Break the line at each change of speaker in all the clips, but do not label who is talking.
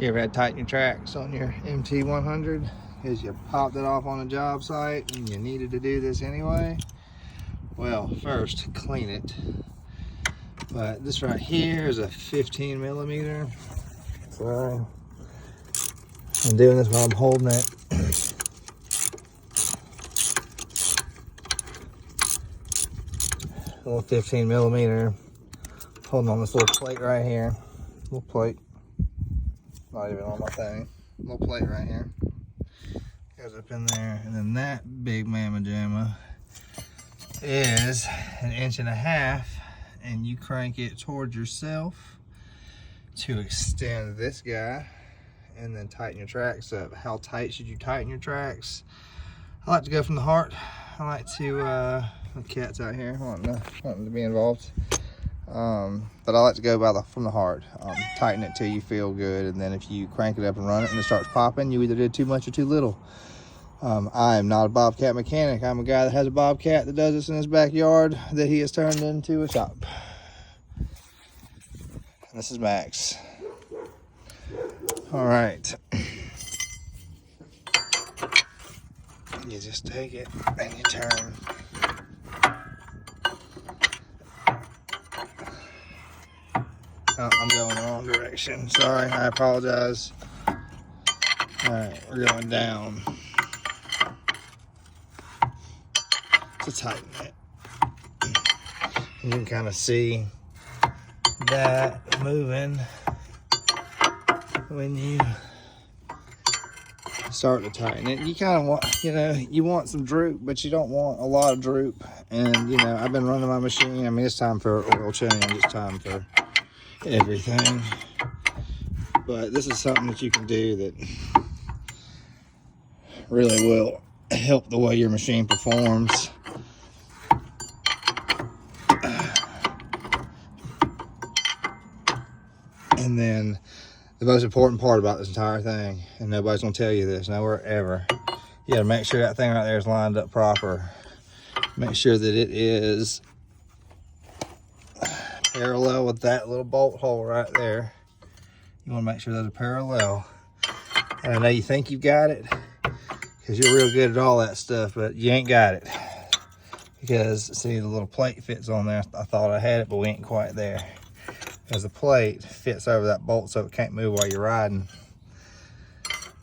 You ever had to tighten your tracks on your MT100 because you popped it off on a job site and you needed to do this anyway? Well, first clean it. But this right here is a 15 millimeter. So I'm doing this while I'm holding it. A little 15 millimeter. Holding on this little plate right here. Little plate. Not even on my thing. Little plate right here. Goes up in there. And then that big mamma jamma is 1.5 inches. And you crank it towards yourself to extend this guy. And then tighten your tracks up. How tight should you tighten your tracks? I like to go from the heart. I like to, the cat's out here wanting to be involved. But I like to go from the heart. Tighten it till you feel good, and then if you crank it up and run it and it starts popping, you either did too much or too little. I am not a Bobcat mechanic. I'm a guy that has a Bobcat that does this in his backyard that he has turned into a shop. And this is Max. All right. You just take it and you turn. Oh, I'm going the wrong direction. Sorry, I apologize. All right, we're going down to tighten it. You can kind of see that moving when you start to tighten it. You kind of want, you want some droop, but you don't want a lot of droop. And, I've been running my machine. I mean, it's time for oil change. It's time for everything. But this is something that you can do that really will help the way your machine performs. And then the most important part about this entire thing, and nobody's gonna tell you this nowhere ever, you gotta make sure that thing right there is lined up proper. Make sure that it is parallel with that little bolt hole right there. You want to make sure those are parallel. And I know you think you've got it because you're real good at all that stuff, but you ain't got it. Because see, the little plate fits on there. I thought I had it, but we ain't quite there. Because the plate fits over that bolt so it can't move while you're riding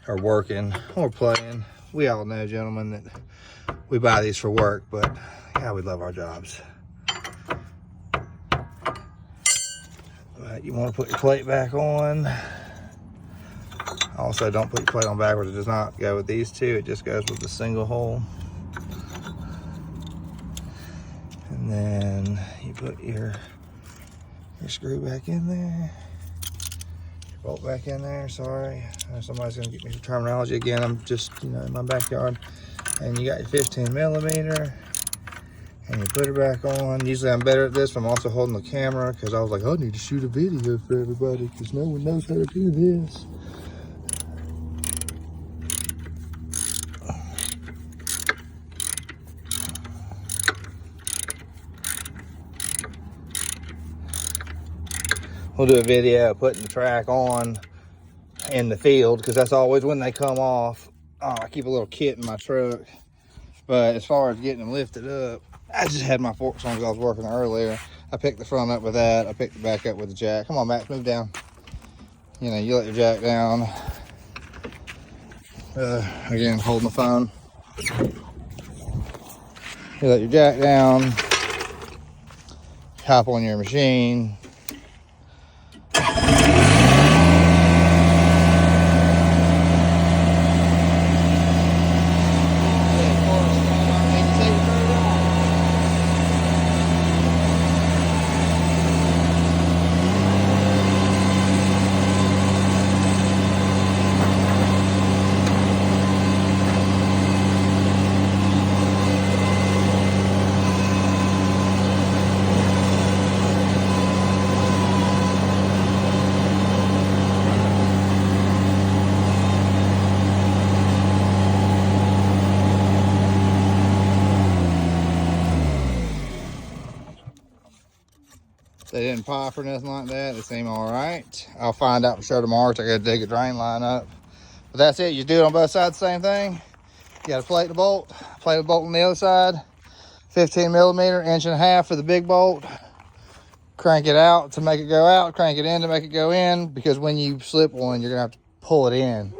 or working or playing. We all know, gentlemen, that we buy these for work, but yeah, we love our jobs. But you want to put your plate back on. Also, don't put your plate on backwards. It does not go with these two. It just goes with the single hole. And then you put your screw back in there. Your bolt back in there. Sorry. Somebody's going to get me some terminology again. I'm just, in my backyard. And you got your 15 millimeter. And you put it back on. Usually I'm better at this, but I'm also holding the camera because I was like, I need to shoot a video for everybody because no one knows how to do this. We'll do a video of putting the track on in the field because that's always when they come off. I keep a little kit in my truck. But as far as getting them lifted up, I just had my forks on because I was working earlier. I picked the front up with that. I picked the back up with the jack. Come on, Max, move down. You let your jack down. Again, holding the phone. You let your jack down. Hop on your machine. They didn't pop or nothing like that. They seem all right. I'll find out for sure tomorrow. So I gotta dig a drain line up. But that's it. You do it on both sides the same thing. You gotta plate the bolt on the other side. 15 millimeter, 1.5 inches for the big bolt. Crank it out to make it go out, crank it in to make it go in, because when you slip one, you're gonna have to pull it in.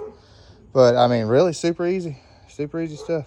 But I mean, really super easy stuff.